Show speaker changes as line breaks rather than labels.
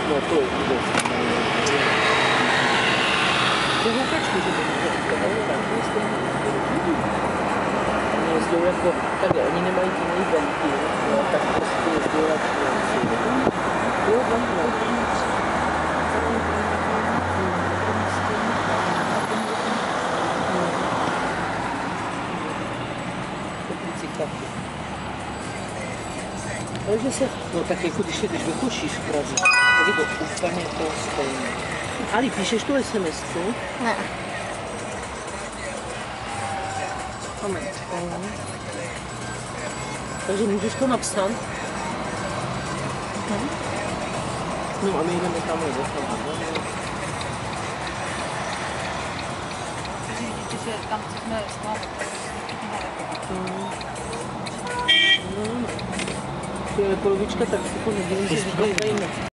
No to je vůbec. To houkačky, že to oni jezdou jako, takhle, oni nemají ty nejvenky, no, tak prostě jezdou jako jo, no. Takže se, no tak jako když jedeš do Koší v Praze, tak je to úplně to stejné. Ali, píšeš tu SMS-ku?
Ne.
Moment. Takže můžeš to napsat? No a my jdeme tam do
Tam jsme s námi.
No, polovička tak si to nedělím, že říkají.